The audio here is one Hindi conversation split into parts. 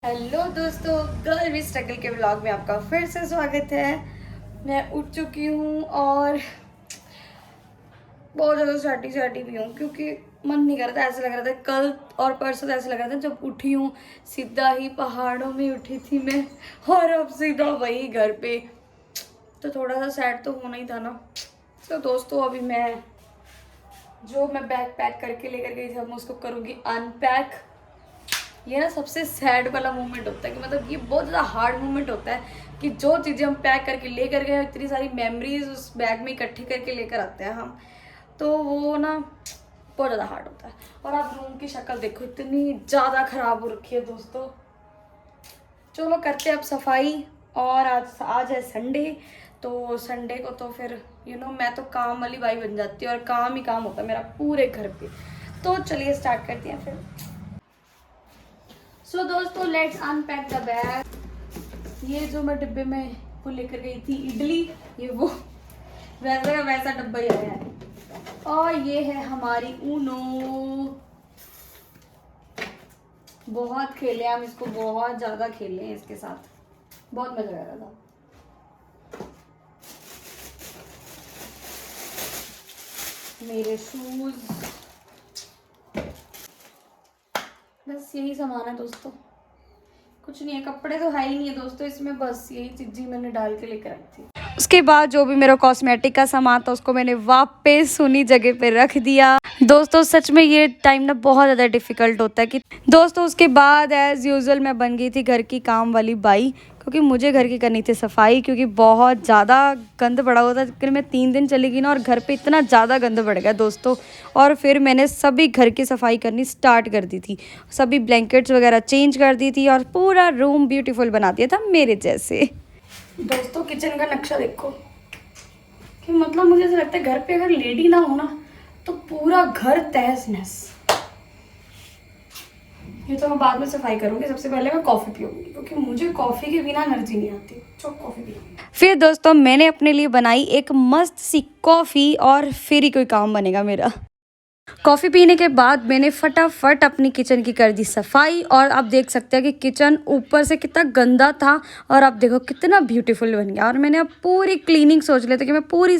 हेलो दोस्तों, गर्ल विद स्ट्रगल के व्लॉग में आपका फिर से स्वागत है। मैं उठ चुकी हूँ और बहुत ज़्यादा चाटी भी हूँ क्योंकि मन नहीं कर रहा था। ऐसा लग रहा था कल और परसों तो ऐसा लग रहा था जब उठी हूँ सीधा ही पहाड़ों में उठी थी मैं, और अब सीधा वही घर पे। तो थोड़ा सा सैड तो होना ही था ना। तो दोस्तों अभी मैं बैग पैक करके लेकर गई थी, अब मैं उसको करूँगी अनपैक। ये ना सबसे सैड वाला मोमेंट होता है कि मतलब ये बहुत ज़्यादा हार्ड मोमेंट होता है कि जो चीज़ें हम पैक करके लेकर गए, इतनी सारी मेमोरीज उस बैग में इकट्ठी करके लेकर आते हैं हम, तो वो ना बहुत ज़्यादा हार्ड होता है। और आप रूम की शक्ल देखो, इतनी ज़्यादा ख़राब हो रखी है दोस्तों। चलो करते हैं अब सफाई। और आज है संडे, तो संडे को तो फिर मैं तो काम वाली बाई बन जाती हूँ और काम ही काम होता है मेरा पूरे घर पे। तो चलिए स्टार्ट करते हैं फिर। सो दोस्तों लेट्स अनपैक द बैग। ये जो मैं डिब्बे में वो लेकर गई थी इडली, ये वो वैसा का वैसा डब्बा ही आया है। और ये है हमारी ऊनो। बहुत खेले हम इसको, बहुत ज़्यादा खेले हैं इसके साथ, बहुत मज़ा आ रहा था। मेरे शूज़, बस यही सामान है दोस्तों, कुछ नहीं है। कपड़े तो है ही नहीं है दोस्तों इसमें, बस यही चीज़ें मैंने डाल के लेकर आई थी। उसके बाद जो भी मेरा कॉस्मेटिक का सामान था उसको मैंने वापस उन्हीं जगह पे रख दिया। दोस्तों सच में ये टाइम ना बहुत ज़्यादा डिफ़िकल्ट होता है कि दोस्तों उसके बाद एज़ यूजुअल मैं बन गई थी घर की काम वाली बाई, क्योंकि मुझे घर की करनी थी सफाई, क्योंकि बहुत ज़्यादा गंद पड़ा हुआ था। फिर मैं 3 दिन चली गई ना और घर पे इतना ज़्यादा गंद बढ़ गया दोस्तों। और फिर मैंने सभी घर की सफाई करनी स्टार्ट कर दी थी, सभी ब्लैंकेट्स वगैरह चेंज कर दी थी और पूरा रूम ब्यूटीफुल बना दिया था मेरे जैसे। दोस्तों किचन का नक्शा देखो कि मतलब मुझे ऐसा लगता है घर पे अगर लेडी ना हो ना तो पूरा घर तहस नहस। ये तो मैं बाद में सफाई करूंगी, सबसे पहले मैं कॉफ़ी पीऊंगी क्योंकि मुझे कॉफ़ी के बिना एनर्जी नहीं आती। चलो कॉफ़ी पीऊंगी। फिर दोस्तों मैंने अपने लिए बनाई एक मस्त सी कॉफ़ी और फिर ही कोई काम बनेगा मेरा। कॉफ़ी पीने के बाद मैंने फटाफट अपनी किचन की कर दी सफाई, और आप देख सकते हैं कि किचन ऊपर से कितना गंदा था और आप देखो कितना ब्यूटीफुल बन गया। और मैंने अब पूरी क्लीनिंग सोच लिया था कि मैं पूरी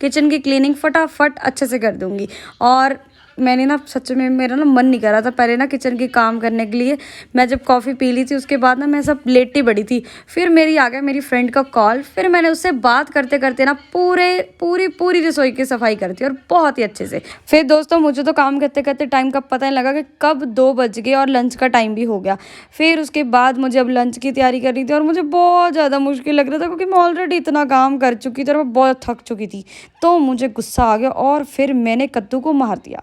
किचन की क्लीनिंग फटाफट अच्छे से कर दूँगी। और मैंने ना सच में मेरा ना मन नहीं कर रहा था पहले ना किचन के काम करने के लिए। मैं जब कॉफ़ी पी ली थी उसके बाद ना मैं सब लेटी पड़ी थी, फिर मेरी आ गया मेरी फ्रेंड का कॉल, फिर मैंने उससे बात करते करते ना पूरी रसोई की सफाई कर दी और बहुत ही अच्छे से। फिर दोस्तों मुझे तो काम करते करते टाइम का पता नहीं लगा कि कब 2 बज गए और लंच का टाइम भी हो गया। फिर उसके बाद मुझे अब लंच की तैयारी करनी थी और मुझे बहुत ज़्यादा मुश्किल लग रहा था क्योंकि मैं ऑलरेडी इतना काम कर चुकी थी और मैं बहुत थक चुकी थी। तो मुझे गुस्सा आ गया और फिर मैंने कद्दू को मार दिया।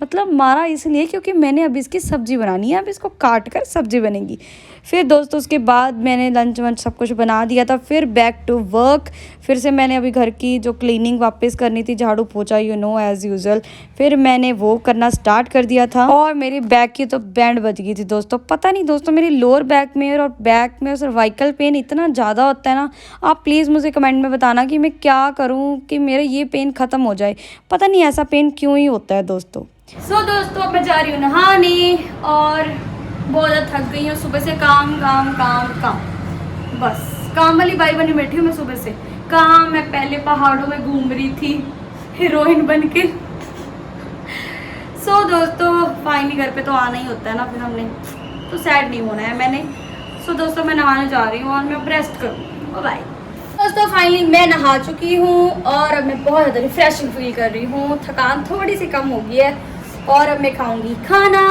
मतलब मारा इसलिए क्योंकि मैंने अब इसकी सब्ज़ी बनानी है, अब इसको काट कर सब्ज़ी बनेगी। फिर दोस्तों उसके बाद मैंने लंच वंच सब कुछ बना दिया था, फिर बैक टू वर्क। फिर से मैंने अभी घर की जो क्लीनिंग वापस करनी थी, झाड़ू पोछा एज़ यूजुअल, फिर मैंने वो करना स्टार्ट कर दिया था। और मेरी बैक की तो बैंड बज गई थी दोस्तों। पता नहीं दोस्तों मेरी लोअर बैक में और बैक में सर्वाइकल पेन इतना ज़्यादा होता है ना, आप प्लीज़ मुझे कमेंट में बताना कि मैं क्या करूँ कि मेरा ये पेन ख़त्म हो जाए। पता नहीं ऐसा पेन क्यों ही होता है दोस्तों। दोस्तों अब मैं जा रही हूँ नहाने और बहुत ज़्यादा थक गई हूँ सुबह से। काम काम काम काम, बस काम वाली बाई बनी बैठी हूँ मैं सुबह से। कहाँ मैं पहले पहाड़ों में घूम रही थी हीरोइन बन के। दोस्तों फाइनली घर पे तो आना ही होता है ना, फिर हमने तो सैड नहीं होना है मैंने। दोस्तों मैं नहाने जा रही हूँ और मैं अब रेस्ट करूँ। बाय दोस्तों, फाइनली मैं नहा चुकी हूँ और अब मैं बहुत ज़्यादा रिफ्रेशिंग फील कर रही हूँ। थकान थोड़ी सी कम हो गई है और अब मैं खाऊंगी खाना।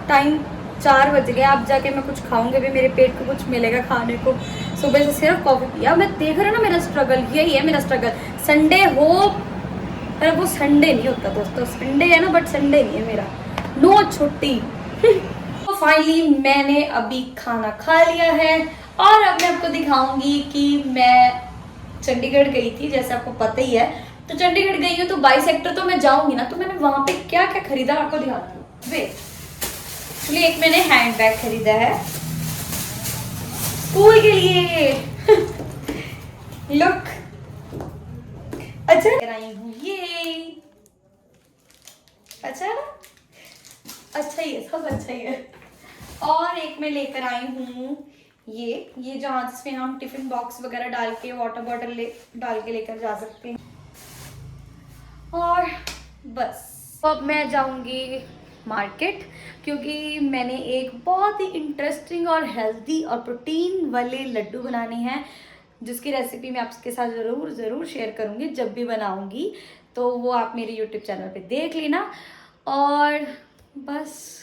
टाइम 4 बज गए, अब जाके मैं कुछ खाऊंगी, भी मेरे पेट को कुछ मिलेगा खाने को। सुबह से सिर्फ कॉफ़ी पिया। मैं देख रहा ना मेरा स्ट्रगल, यही है मेरा स्ट्रगल। संडे हो पर वो संडे नहीं होता दोस्तों, संडे है ना बट संडे नहीं है मेरा, नो छुट्टी। तो फाइनली मैंने अभी खाना खा लिया है और अब मैं आपको दिखाऊंगी कि मैं चंडीगढ़ गई थी, जैसे आपको पता ही है। तो चंडीगढ़ गई हूँ तो 22 सेक्टर तो मैं जाऊंगी ना, तो मैंने वहां पे क्या क्या खरीदा आपको दिखाती हूँ। वे एक्चुअली एक मैंने हैंड बैग खरीदा है स्कूल के लिए। लुक अच्छा आई हूँ, ये अच्छा है ना, अच्छा ही है, सब अच्छा ही है। और एक मैं लेकर आई हूँ ये जहाँ जिसमें हम टिफिन बॉक्स वगैरह डाल के वाटर बॉटल डाल के लेकर जा सकते हैं। और बस अब मैं जाऊंगी मार्केट, क्योंकि मैंने एक बहुत ही इंटरेस्टिंग और हेल्दी और प्रोटीन वाले लड्डू बनाने हैं, जिसकी रेसिपी मैं आपके साथ ज़रूर शेयर करूंगी जब भी बनाऊंगी, तो वो आप मेरे यूट्यूब चैनल पे देख लेना। और बस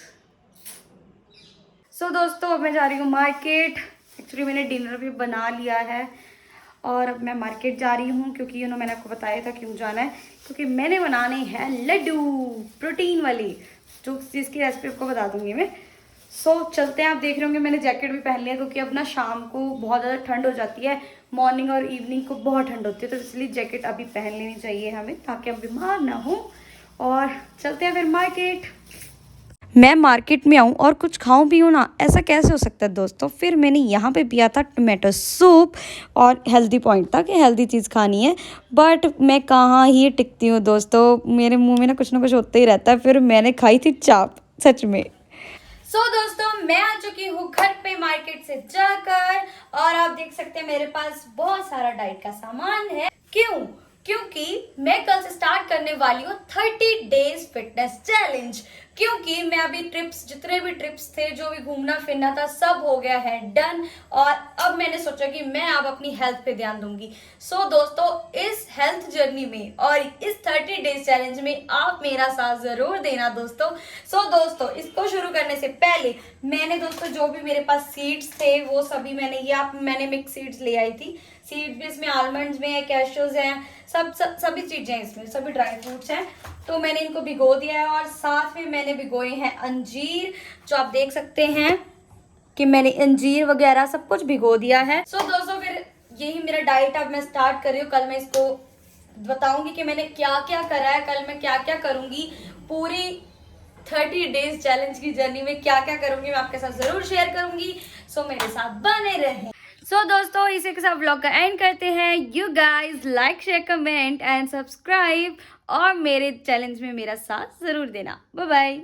दोस्तों अब मैं जा रही हूँ मार्केट। एक्चुअली मैंने डिनर भी बना लिया है और अब मैं मार्केट जा रही हूँ, क्योंकि मैंने आपको बताया था क्यों जाना है, क्योंकि मैंने बनाने हैं लड्डू प्रोटीन वाली, जो जिसकी रेसिपी आपको बता दूंगी मैं। चलते हैं। आप देख रहे होंगे मैंने जैकेट भी पहन लिया, क्योंकि अब ना शाम को बहुत ज़्यादा ठंड हो जाती है, मॉर्निंग और इवनिंग को बहुत ठंड होती है, तो इसलिए जैकेट अभी पहन लेनी चाहिए हमें, ताकि हम बीमार ना हो। और चलते हैं फिर मार्केट। मैं मार्केट में आऊँ और कुछ खाऊं पीऊँ ना, ऐसा कैसे हो सकता है दोस्तों। फिर मैंने यहाँ पे पिया था टमाटो सूप, और हेल्दी पॉइंट था कि हेल्दी चीज़ खानी है, बट मैं कहाँ ही टिकती हूँ दोस्तों, मेरे मुंह में ना कुछ होता ही रहता है। फिर मैंने खाई थी चाप, सच में। दोस्तों मैं आ चुकी हूँ घर पे मार्केट से जाकर, और आप देख सकते हैं मेरे पास बहुत सारा डाइट का सामान है। क्योंकि मैं कल से स्टार्ट करने वाली हूँ 30 डेज फिटनेस चैलेंज, क्योंकि मैं अभी जितने भी ट्रिप्स थे, जो भी घूमना फिरना था, सब हो गया है डन, और अब मैंने सोचा कि मैं अब अपनी हेल्थ पे ध्यान दूंगी। दोस्तों इस हेल्थ जर्नी में और इस 30 डेज चैलेंज में आप मेरा साथ जरूर देना दोस्तों। दोस्तों इसको शुरू करने से पहले मैंने दोस्तों जो भी मेरे पास सीड्स थे वो सभी मैंने मिक्स सीड्स ले आई थी। सीड्स भी इसमें आलमंड्स में है, कैशूज हैं, सभी चीजें इसमें, सभी ड्राई फ्रूट्स हैं। तो मैंने इनको भिगो दिया है, और साथ में मैंने भिगोए हैं अंजीर, जो आप देख सकते हैं कि मैंने अंजीर वगैरह सब कुछ भिगो दिया है। दोस्तों फिर यही मेरा डाइट अब मैं स्टार्ट कर रही हूँ। कल मैं इसको बताऊंगी कि मैंने क्या क्या करा है, कल मैं क्या क्या करूंगी, पूरी 30 डेज चैलेंज की जर्नी में क्या क्या करूंगी मैं आपके साथ जरूर शेयर करूंगी। मेरे साथ बने रहें। दोस्तों इसी के साथ व्लॉग का एंड करते हैं। You guys like, share, comment and subscribe, और मेरे चैलेंज में मेरा साथ जरूर देना। Bye bye.